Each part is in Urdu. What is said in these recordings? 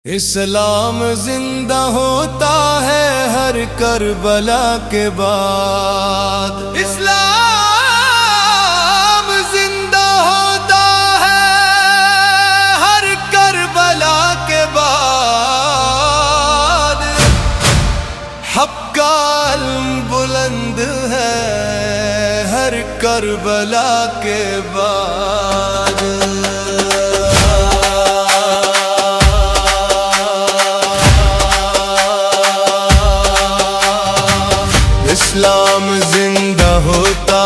اسلام زندہ ہوتا ہے ہر کربلا کے بعد۔ اسلام زندہ ہوتا ہے ہر کربلا کے بعد۔ حق کا علم بلند ہے ہر کربلا کے بعد۔ اسلام زندہ ہوتا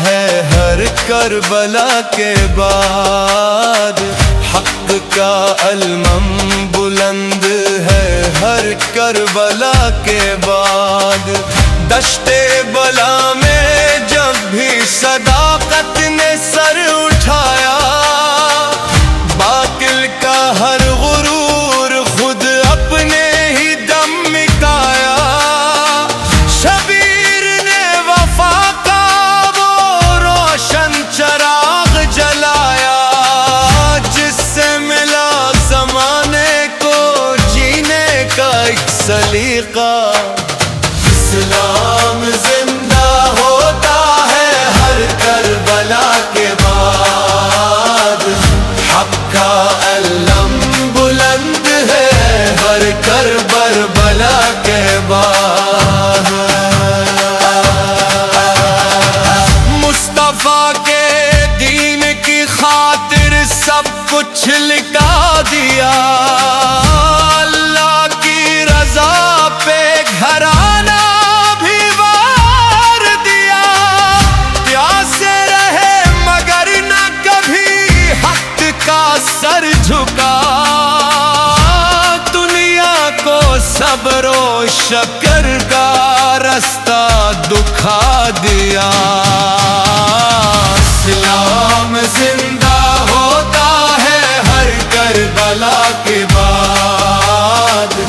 ہے ہر کربلا کے بعد۔ حق کا علم بلند ہے ہر کربلا کے بعد۔ دشت بلا میں جب بھی صداقت نے سر اٹھایا، باطل کا ہر غرور خود اپنے ہی دم مٹایا۔ شبیر نے وفا کا وہ روشن چراغ جلایا، جس سے ملا زمانے کو جینے کا ایک سلیقہ۔ اسلام زندہ ہوتا ہے ہر کربلا کے بعد۔ حق کا علم بلند ہے ہر کربلا کے بعد۔ مصطفیٰ کے دین کی خاطر سب کچھ لٹا دیا، اللہ کی رضا پہ گھرانا بھی وار دیا۔ پیاسے رہے مگر نہ کبھی حق کا سر جھکا، دنیا کو صبر و شکر کا رستہ دکھا دیا۔ اسلام زندہ ہوتا ہے ہر کربلا کے بعد۔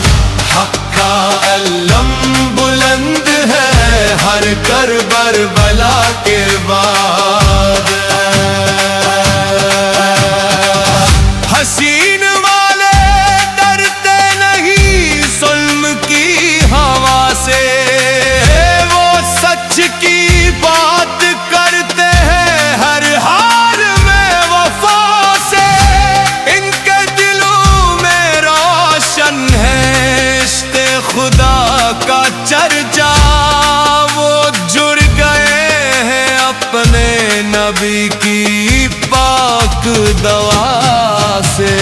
حق کا علم بلند ہے ہر کربلا کے بعد۔ حسین والے ڈرتے نہیں ظلم کی ہوا سے، وہ سچ کی بات کرتے ہیں ہر حال میں وفا سے۔ ان کے دلوں میں روشن ہے عشق خدا کا چرچا، وہ جڑ گئے ہیں اپنے نبی کی پاک دوا سے۔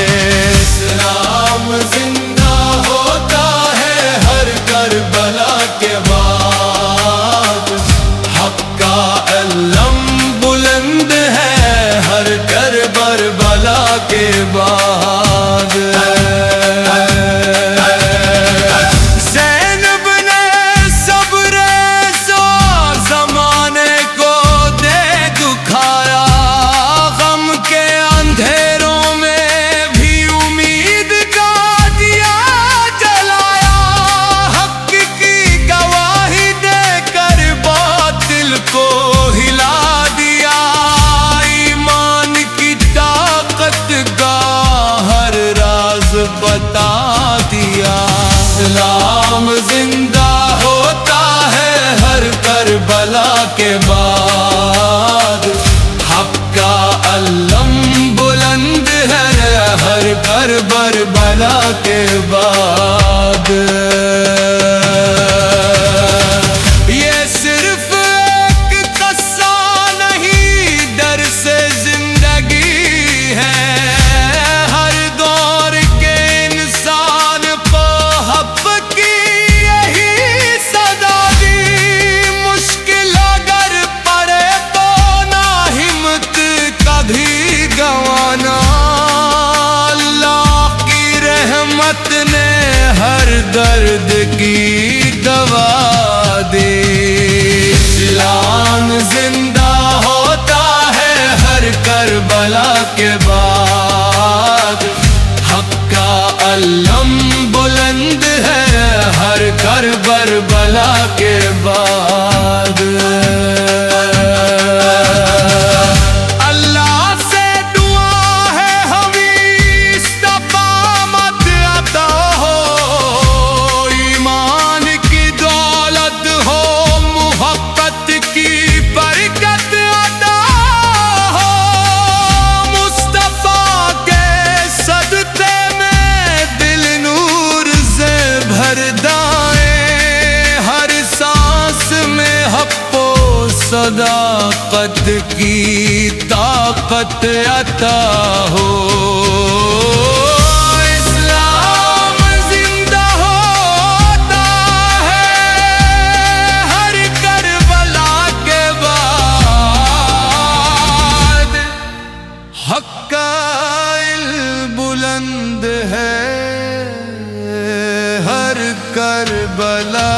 اسلام زندہ ہوتا ہے ہر کربلا کے بعد۔ حق کا علم بلند ہے ہر کربلا کے بعد۔ زینب نے صبر سو زمانے کو دے دکھایا، غم کے اندھیروں میں بھی امید کا دیا جلایا۔ حق کی گواہی دے کر باطل کو ہلا دیا، ایمان کی طاقت کا ہر راز بتا دیا۔ اسلام زندہ ہوتا ہے ہر کربلا کے بعد۔ حق کا علم بلند ہے ہر کربلا کے بعد۔ یہ صرف ایک قصہ نہیں، درس زندگی ہے۔ ہر دور کے انسان کو حق کی یہی صدا دی، مشکل اگر پڑے تو نہ ہمت کبھی گنوانا۔ اللہ کی رحمت نے ہر درد کی دوا دی۔ اسلام زندہ ہوتا ہے ہر کربلا کے بعد۔ حق کا علم بلند ہے ہر کربلا کے بعد۔ اللہ سے دعا ہے ہمیں استقامت عطا محبت کی طاقت عطا ہو۔ اسلام زندہ ہوتا ہے ہر کربلا کے بعد، حق کا علم بلند ہے ہر کربلا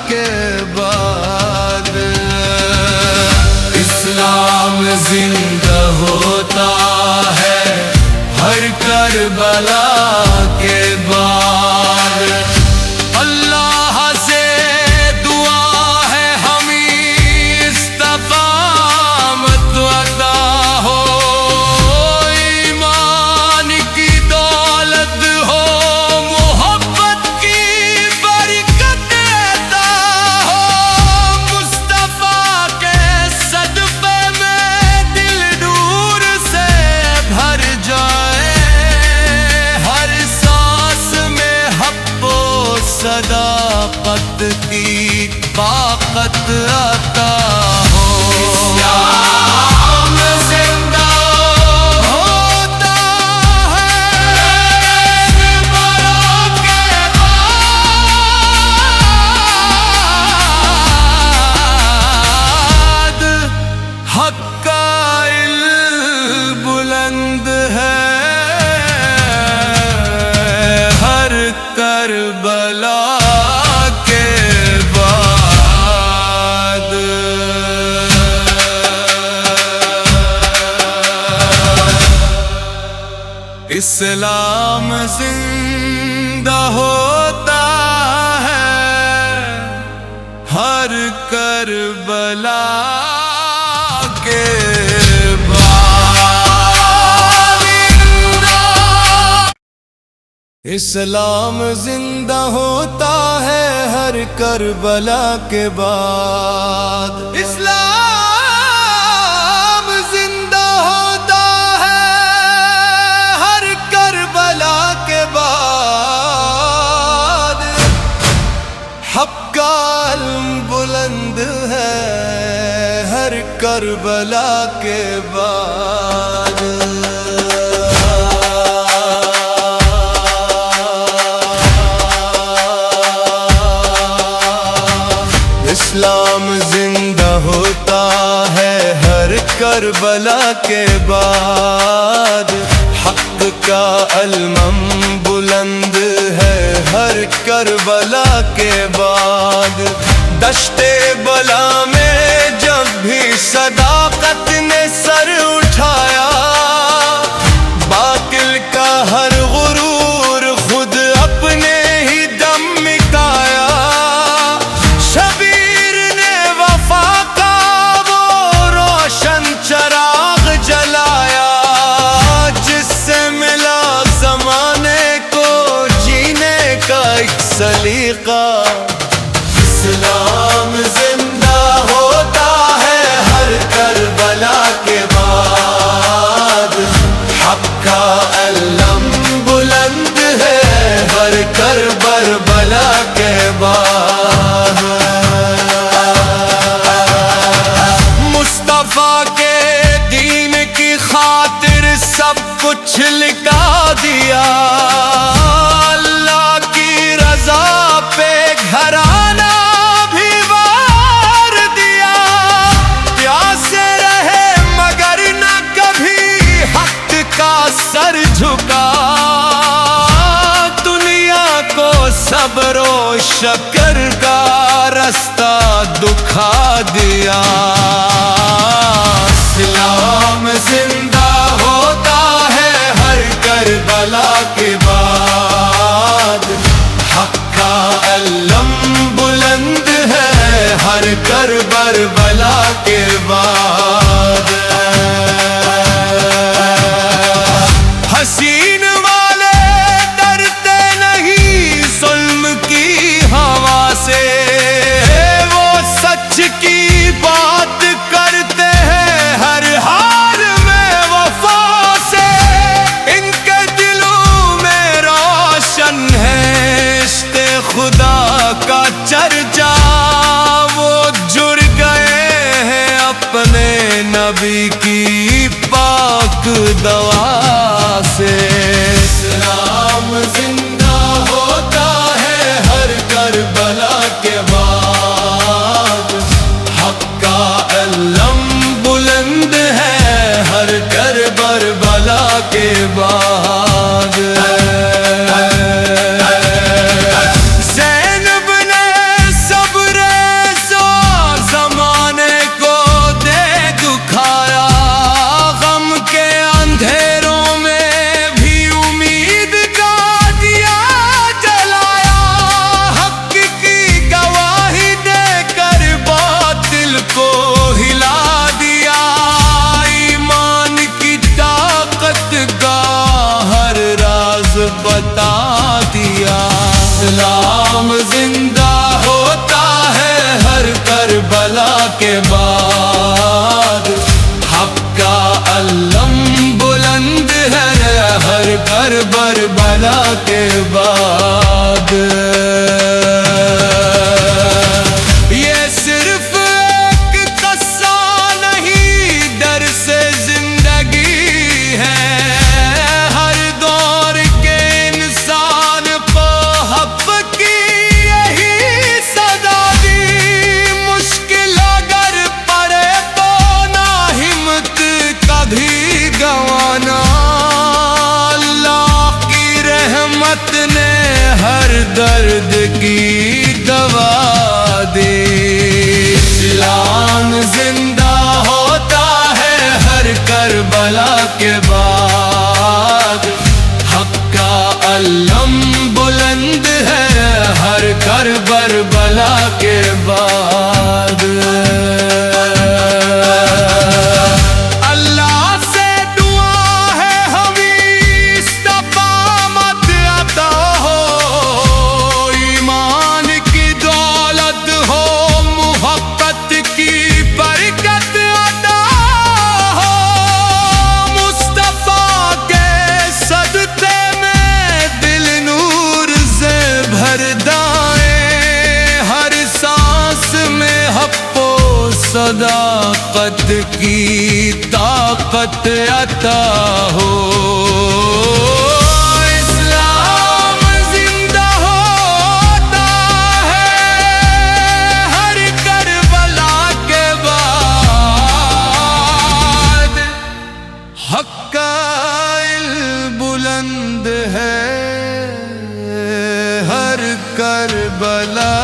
کے بعد۔ اسلام زندہ ہوتا ہے ہر کربلا کے بعد۔ اللہ سے دعا ہے ہمیں استقامت عطا ہو، ایمان کی دولت ہو، محبت کی برکت عطا ہو، مصطفیٰ کے صدقے میں دل نور سے بھر جائے، ہر سانس میں حق و صداقت کی طاقت عطا ہو۔ اسلام زندہ ہوتا ہے کربلا کے بعد، حق کا علم بلند ہے ہر کربلا کے بعد۔ اسلام زندہ ہوتا ہے ہر کربلا کے بعد۔ اسلام زندہ ہوتا ہے ہر کربلا کے بعد۔ اسلام زندہ ہوتا ہے ہر کربلا کے بعد، حق کا علم بلند ہے ہر کربلا کے بعد۔ اسلام زندہ ہوتا ہے ہر کربلا کے بعد، حق کا علم بلند ہے ہر کربلا کے بعد۔ دشت بلا میں جب بھی صداقت نے سر اٹھایا، باطل کا ہر غرور خود اپنے ہی دم مٹایا، شبیر نے وفا کا وہ روشن چراغ جلایا، جس سے ملا زمانے کو جینے کا ایک سلیقہ۔ اسلام زندہ ہوتا ہے ہر کربلا کے بعد، حق کا علم بلند ہے ہر کربلا کے بعد۔ مصطفیٰ کے دین کی خاطر سب کچھ لٹا دیا، اللہ کی رضا پہ گھرانہ بھی وار دیا، پیاسے رہے مگر نہ کبھی حق کا سر جھکا، دنیا کو صبر و شکر کا رستہ دکھا دیا۔ اسلام زندہ ہوتا ہے ہر کربلا کے بعد، حق کا علم بلند ہے ہر کربلا کے بعد۔ حسین والے ڈرتے نہیں ظلم کی ہوا سے، وہ سچ کی بات کرتے ہیں ہر حال میں، کربلا کے بعد یہ صرف ایک قصہ نہیں، درس زندگی ہے، ہر دور کے انسان کو حق کی یہی سزا دی، مشکل اگر پڑے تو نہ ہمت کبھی گنوانا، اللہ کی رحمت نے ہر درد کی دوا دی، اسلام زندہ ہوتا ہے ہر کربلا کے بعد، حق کا علم بلند ہے ہر کربلا کے بعد، اللہ سے دعا ہے ہمیں استقامت عطا ہو، ایمان کی دولت ہو، محبت کی برکت عطا ہو، مصطفیٰ کے صدقے میں دل نور سے بھر دائیں، ہر سانس میں حق و صداقت کی طاقت عطا ہو، اسلام زندہ ہوتا ہے ہر کربلا کے بعد، حق کا علم بلند ہے ہر کربلا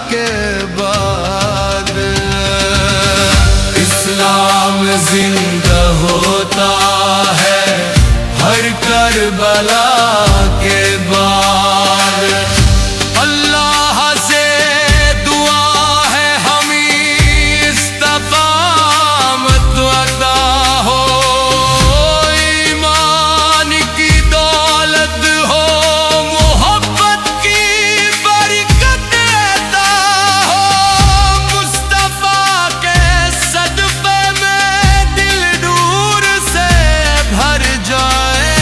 کے بعد، اسلام زندہ ہوتا ہے ہر کربلا کے بعد، اللہ سے دعا ہے ہمیں استقامت عطا ہو، ایمان کی دولت ہو، محبت کی برکت عطا ہو، مصطفیٰ کے صدقے میں دل نور سے بھر جائے،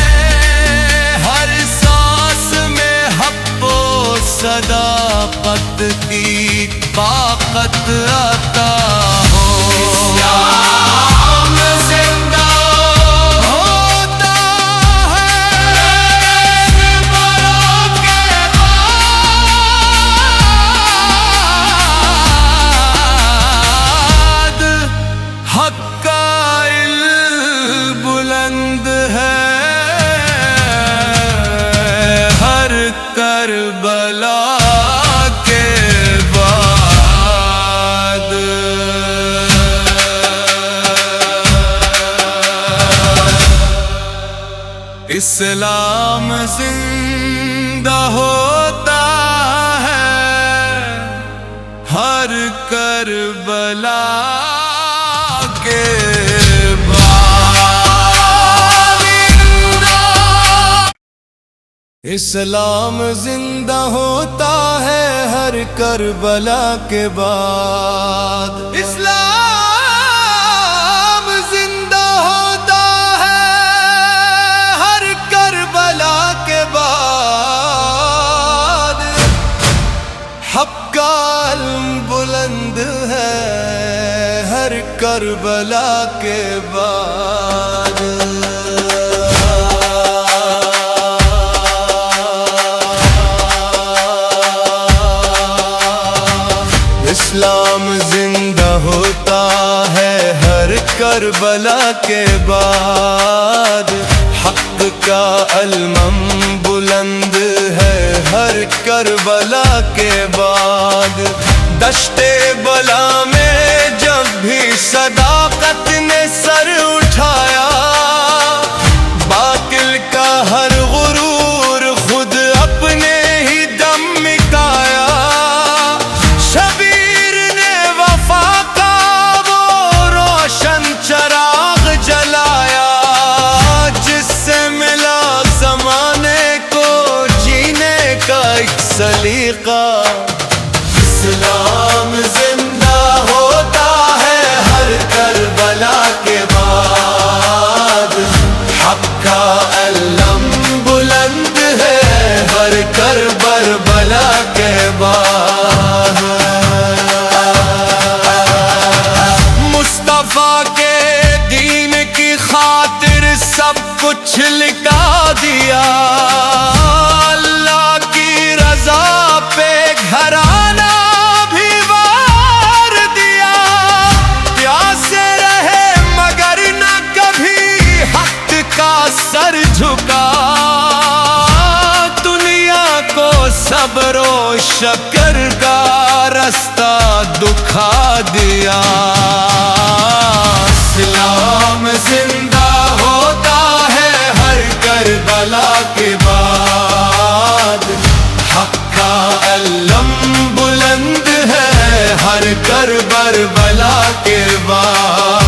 ہر سانس میں حق و صداقت کی طاقت عطا ہو، اسلام زندہ ہوتا ہے کربلا کے بعد، حق کا علم بلند ہے ہر کربلا کے بعد، اسلام زندہ ہوتا ہے ہر کربلا کے بعد، اسلام زندہ ہوتا ہے ہر کربلا کے بعد، اسلام زندہ ہوتا ہے ہر کربلا کے بعد، حق کا علم بلند ہے ہر کربلا کے بعد، اسلام زندہ ہوتا ہے ہر کربلا کے بعد، حق کا علم بلند ہے ہر کربلا کے بعد، دشت بلا میں جب بھی صداقت نے سر اٹھایا، باطل کا ہر غرور خود اپنے ہی دم مٹایا، شبیر نے وفا کا وہ روشن چراغ جلایا، جس سے ملا زمانے کو جینے کا ایک سلیقہ، اسلام زندہ ہوتا ہے ہر کربلا کے بعد، حق کا علم بلند کر بربلا کے بعد مصطفیٰ کے دین کی خاطر سب کچھ لٹا دیا، اللہ کی رضا پہ گھرانہ بھی وار دیا، پیاسے رہے مگر نہ کبھی حق کا سر جھکا، دنیا کو صبر و شکر کا رستہ دکھا دیا۔ اسلام زندہ ہوتا ہے ہر کربلا کے بعد، حق کا علم بلند ہے ہر کربلا کے بعد۔